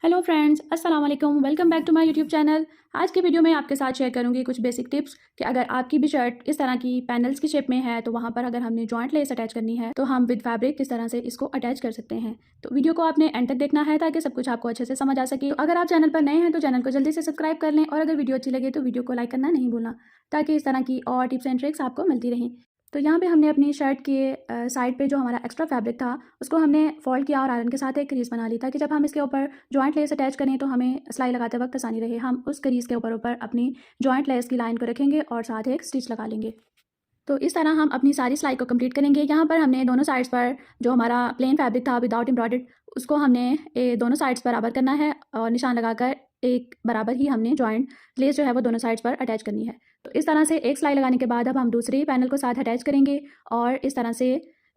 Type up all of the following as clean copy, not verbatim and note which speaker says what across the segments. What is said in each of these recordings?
Speaker 1: Hello friends, अस्सलाम वालेकुम। Welcome back to my YouTube channel. आज की वीडियो में आपके साथ शेयर करूंगी कुछ बेसिक टिप्स कि अगर आपकी भी शर्ट इस तरह की पैनल्स की शेप में है तो वहां पर अगर हमने जॉइंट लेस अटैच करनी है तो हम विद फैब्रिक किस तरह से इसको अटैच कर सकते हैं। तो वीडियो को आपने एंड तक देखना है ताकि सब कुछ आपको अच्छे से समझ आ सके। तो अगर आप चैनल पर नए हैं तो चैनल को जल्दी से सब्सक्राइब कर लें और अगर वीडियो अच्छी लगे तो वीडियो को लाइक करना नहीं भूलना, ताकि इस तरह की और टिप्स एंड ट्रिक्स आपको मिलती रहें। तो यहाँ पे हमने अपनी शर्ट के साइड पे जो हमारा एक्स्ट्रा फैब्रिक था उसको हमने फोल्ड किया और आयरन के साथ एक क्रीज बना ली, ताकि जब हम इसके ऊपर जॉइंट लेस अटैच करें तो हमें सिलाई लगाते वक्त आसानी रहे। हम उस क्रीज के ऊपर अपनी जॉइंट लेस की लाइन को रखेंगे और साथ एक स्टिच लगा लेंगे। तो इस तरह हम अपनी सारी सिलाई को कंप्लीट करेंगे। यहाँ पर हमने दोनों साइड्स पर जो हमारा प्लेन फैब्रिक था विदाउट एम्ब्रॉयडर्ड, उसको हमने दोनों साइड्स बराबर करना है और निशान लगाकर एक बराबर ही हमने जॉइंट लेस जो है वो दोनों साइड्स पर अटैच करनी है। तो इस तरह से एक सिलाई लगाने के बाद अब हम दूसरी पैनल को साथ अटैच करेंगे और इस तरह से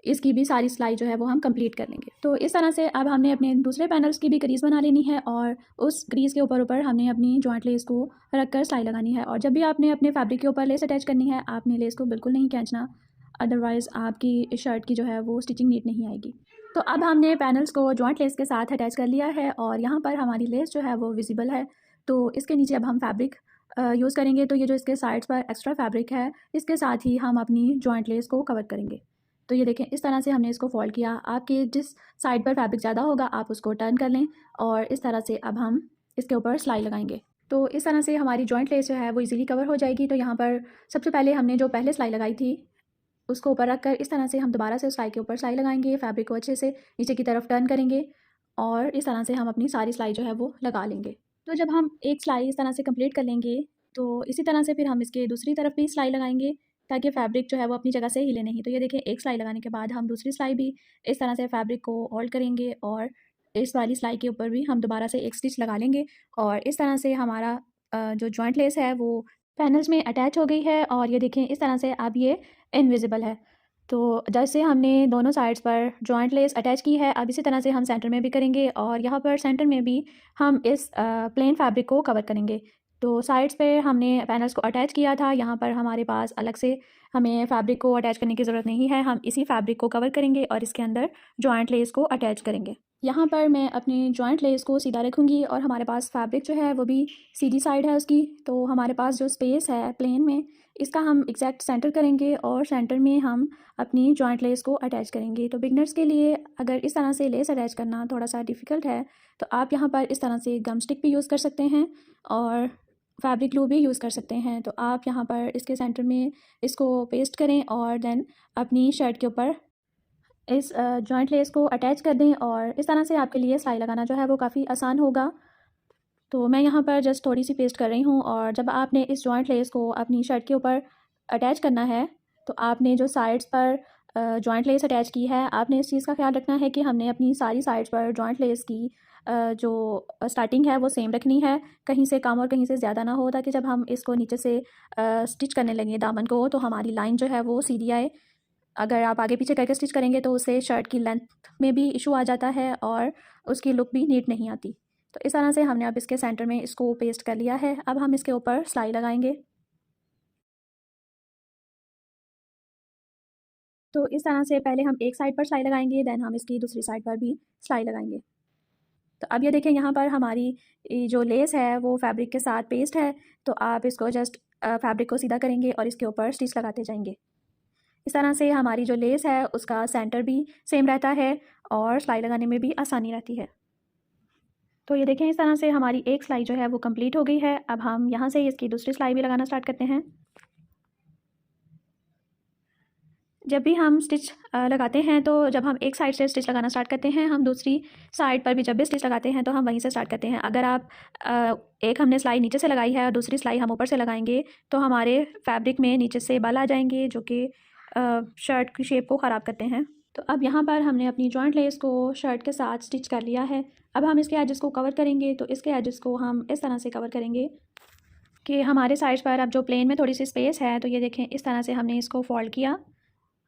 Speaker 1: इसकी भी सारी सिलाई जो है वो हम कंप्लीट कर लेंगे। तो इस तरह से अब हमने अपने दूसरे पैनल्स की भी क्रीज बना लेनी है और उस क्रीज के ऊपर हमने अपनी जॉइंट लेस को रख कर सिलाई लगानी है। और जब भी आपने अपने फैब्रिक के ऊपर लेस अटैच करनी है, आपने लेस को बिल्कुल नहीं खींचना, अदरवाइज़ आपकी शर्ट की जो है वो स्टिचिंग नीट नहीं आएगी। तो अब हमने पैनल्स को जॉइंट लेस के साथ अटैच कर लिया है और यहाँ पर हमारी लेस जो है वो विजिबल है। तो इसके नीचे अब हम फैब्रिक यूज़ करेंगे। तो ये जो इसके साइड्स पर एक्स्ट्रा फैब्रिक है, इसके साथ ही हम अपनी जॉइंट लेस को कवर करेंगे। तो ये देखें, इस तरह से हमने इसको फोल्ड किया। आपके जिस साइड पर फैब्रिक ज़्यादा होगा आप उसको टर्न कर लें और इस तरह से अब हम इसके ऊपर सिलाई लगाएंगे। तो इस तरह से हमारी जॉइंट लेस जो है वो इजीली कवर हो जाएगी। तो यहाँ पर सबसे पहले हमने जो पहले सिलाई लगाई थी उसको ऊपर रख कर इस तरह से हम दोबारा से सिलाई के ऊपर सिलाई लगाएंगे। फैब्रिक को अच्छे से नीचे की तरफ टर्न करेंगे और इस तरह से हम अपनी सारी सिलाई जो है वो लगा लेंगे। तो जब हम एक सिलाई इस तरह से कंप्लीट कर लेंगे तो इसी तरह से फिर हम इसके दूसरी तरफ भी सिलाई लगाएंगे, ताकि फैब्रिक जो है वो अपनी जगह से हिले नहीं। तो ये देखिए, एक सिलाई लगाने के बाद हम दूसरी सिलाई भी इस तरह से फैब्रिक को होल्ड करेंगे और इस वाली सिलाई के ऊपर भी हम दोबारा से एक स्टिच लगा लेंगे और इस तरह से हमारा जो जॉइंट लेस है वो पैनल्स में अटैच हो गई है। और ये देखें, इस तरह से अब ये इनविजिबल है। तो जैसे हमने दोनों साइड्स पर जॉइंट लेस अटैच की है, अब इसी तरह से हम सेंटर में भी करेंगे और यहाँ पर सेंटर में भी हम इस प्लेन फैब्रिक को कवर करेंगे। तो साइड्स पे हमने पैनल्स को अटैच किया था, यहाँ पर हमारे पास अलग से हमें फैब्रिक को अटैच करने की ज़रूरत नहीं है। हम इसी फैब्रिक को कवर करेंगे और इसके अंदर जॉइंट लेस को अटैच करेंगे। यहाँ पर मैं अपनी जॉइंट लेस को सीधा रखूँगी और हमारे पास फैब्रिक जो है वो भी सीधी साइड है उसकी। तो हमारे पास जो स्पेस है प्लेन में, इसका हम एग्जैक्ट सेंटर करेंगे और सेंटर में हम अपनी जॉइंट लेस को अटैच करेंगे। तो बिगनर्स के लिए अगर इस तरह से लेस अटैच करना थोड़ा सा डिफ़िकल्ट है तो आप यहाँ पर इस तरह से गम स्टिक भी यूज़ कर सकते हैं और फैब्रिक ग्लू भी यूज़ कर सकते हैं। तो आप यहाँ पर इसके सेंटर में इसको पेस्ट करें और देन अपनी शर्ट के ऊपर इस जॉइंट लेस को अटैच कर दें और इस तरह से आपके लिए सिलाई लगाना जो है वो काफ़ी आसान होगा। तो मैं यहाँ पर जस्ट थोड़ी सी पेस्ट कर रही हूँ और जब आपने इस जॉइंट लेस को अपनी शर्ट के ऊपर अटैच करना है तो आपने जो साइड्स पर जॉइंट लेस अटैच की है, आपने इस चीज़ का ख्याल रखना है कि हमने अपनी सारी साइड्स पर जॉइंट लेस की जो स्टार्टिंग है वो सेम रखनी है, कहीं से कम और कहीं से ज़्यादा ना हो, ताकि जब हम इसको नीचे से स्टिच करने लगे दामन को तो हमारी लाइन जो है वो सीधी आए। अगर आप आगे पीछे करके स्टिच करेंगे तो उससे शर्ट की लेंथ में भी इशू आ जाता है और उसकी लुक भी नीट नहीं आती। तो इस तरह से हमने अब इसके सेंटर में इसको पेस्ट कर लिया है। अब हम इसके ऊपर सिलाई लगाएंगे। तो इस तरह से पहले हम एक साइड पर सिलाई लगाएंगे, देन हम इसकी दूसरी साइड पर भी सिलाई लगाएंगे। तो अब ये देखें, यहाँ पर हमारी ये जो लेस है वो फैब्रिक के साथ पेस्ट है। तो आप इसको जस्ट फैब्रिक को सीधा करेंगे और इसके ऊपर स्टिच लगाते जाएंगे। इस तरह से हमारी जो लेस है उसका सेंटर भी सेम रहता है और सिलाई लगाने में भी आसानी रहती है। तो ये देखें, इस तरह से हमारी एक सिलाई जो है वो कंप्लीट हो गई है। अब हम यहाँ से इसकी दूसरी सिलाई भी लगाना स्टार्ट करते हैं। जब भी हम स्टिच लगाते हैं तो जब हम एक साइड से स्टिच लगाना स्टार्ट करते हैं, हम दूसरी साइड पर भी जब भी स्टिच लगाते हैं तो हम वहीं से स्टार्ट करते हैं। अगर आप एक हमने सिलाई नीचे से लगाई है और दूसरी सिलाई हम ऊपर से लगाएंगे तो हमारे फैब्रिक में नीचे से बल आ जाएंगे जो कि शर्ट की शेप को ख़राब करते हैं। तो अब यहाँ पर हमने अपनी जॉइंट लेस को शर्ट के साथ स्टिच कर लिया है। अब हम इसके एजेस को कवर करेंगे। तो इसके एजेस को हम इस तरह से कवर करेंगे कि हमारे साइड पर अब जो प्लेन में थोड़ी सी स्पेस है, तो ये देखें, इस तरह से हमने इसको फोल्ड किया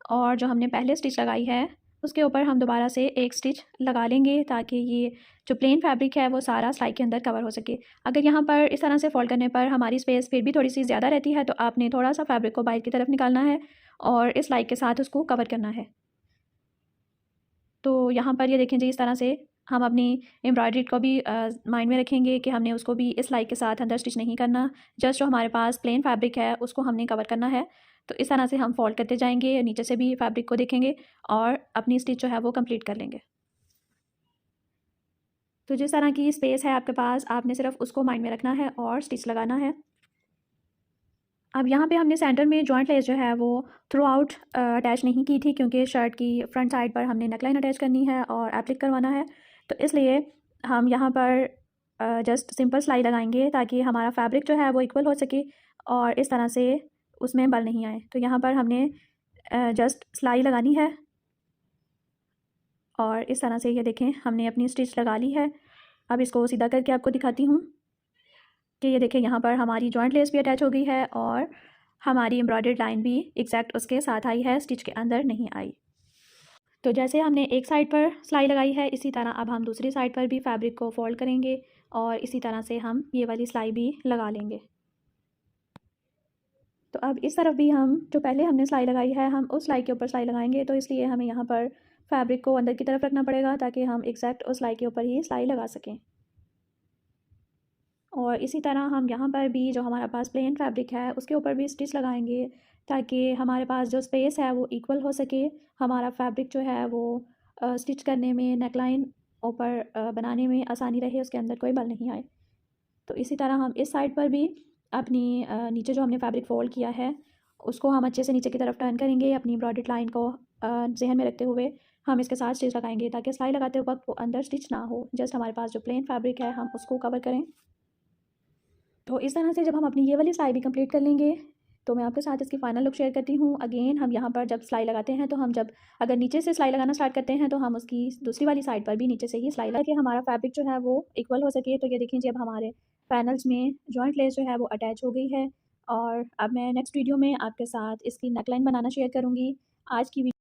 Speaker 1: और जो हमने पहले स्टिच लगाई है उसके ऊपर हम दोबारा से एक स्टिच लगा लेंगे, ताकि ये जो प्लेन फैब्रिक है वो सारा सिलाई के अंदर कवर हो सके। अगर यहाँ पर इस तरह से फोल्ड करने पर हमारी स्पेस फिर भी थोड़ी सी ज़्यादा रहती है तो आपने थोड़ा सा फैब्रिक को बाहर की तरफ निकालना है और इस सिलाई के साथ उसको कवर करना है। तो यहाँ पर ये देखें जी, इस तरह से हम अपनी एम्ब्रॉयडरी को भी माइंड में रखेंगे कि हमने उसको भी इस सिलाई के साथ अंदर स्टिच नहीं करना। जस्ट जो हमारे पास प्लेन फैब्रिक है उसको हमने कवर करना है। तो इस तरह से हम फोल्ड करते जाएंगे, नीचे से भी फैब्रिक को देखेंगे और अपनी स्टिच जो है वो कंप्लीट कर लेंगे। तो जिस तरह की स्पेस है आपके पास, आपने सिर्फ उसको माइंड में रखना है और स्टिच लगाना है। अब यहाँ पे हमने सेंटर में जॉइंट लेस जो है वो थ्रू आउट अटैच नहीं की थी, क्योंकि शर्ट की फ्रंट साइड पर हमने नेकलाइन अटैच करनी है और एप्लिक करवाना है। तो इसलिए हम यहाँ पर जस्ट सिंपल सिलाई लगाएंगे ताकि हमारा फैब्रिक जो है वो इक्वल हो सके और इस तरह से उसमें बल नहीं आए। तो यहाँ पर हमने जस्ट सिलाई लगानी है और इस तरह से ये देखें हमने अपनी स्टिच लगा ली है। अब इसको सीधा करके आपको दिखाती हूँ कि ये देखें यहाँ पर हमारी जॉइंट लेस भी अटैच हो गई है और हमारी एम्ब्रॉयडर्ड लाइन भी एग्जैक्ट उसके साथ आई है, स्टिच के अंदर नहीं आई। तो जैसे हमने एक साइड पर सिलाई लगाई है, इसी तरह अब हम दूसरी साइड पर भी फैब्रिक को फोल्ड करेंगे और इसी तरह से हम ये वाली सिलाई भी लगा लेंगे। तो अब इस तरफ भी हम जो पहले हमने सिलाई लगाई है हम उस सिलाई के ऊपर सिलाई लगाएंगे। तो इसलिए हमें यहाँ पर फैब्रिक को अंदर की तरफ रखना पड़ेगा ताकि हम एग्जैक्ट उस सिलाई के ऊपर ही सिलाई लगा सकें। और इसी तरह हम यहाँ पर भी जो हमारे पास प्लेन फैब्रिक है उसके ऊपर भी स्टिच लगाएंगे ताकि हमारे पास जो स्पेस है वो इक्वल हो सके, हमारा फैब्रिक जो है वो स्टिच करने में, नेकलाइन ऊपर बनाने में आसानी रहे, उसके अंदर कोई बल नहीं आए। तो इसी तरह हम इस साइड पर भी अपनी नीचे जो हमने फैब्रिक फोल्ड किया है उसको हम अच्छे से नीचे की तरफ टर्न करेंगे, अपनी एम्ब्रॉयडर्ड लाइन को जहन में रखते हुए हम इसके साथ स्टिच लगाएंगे ताकि सिलाई लगाते वक्त वो अंदर स्टिच ना हो। जस्ट हमारे पास जो प्लेन फैब्रिक है हम उसको कवर करें। तो इस तरह से जब हम अपनी ये वाली सिलाई भी कंप्लीट कर लेंगे तो मैं आपके साथ इसकी फाइनल लुक शेयर करती हूँ। अगेन हम यहाँ पर जब सिलाई लगाते हैं तो हम जब अगर नीचे से सिलाई लगाना स्टार्ट करते हैं तो हम उसकी दूसरी वाली साइड पर भी नीचे से ही सिलाई लगा के हमारा फैब्रिक जो है वो इक्वल हो सके। तो ये देखिए जब हमारे पैनल्स में जॉइंट लेस जो है वो अटैच हो गई है और अब मैं नेक्स्ट वीडियो में आपके साथ इसकी नेकलाइन बनाना शेयर करूँगी। आज की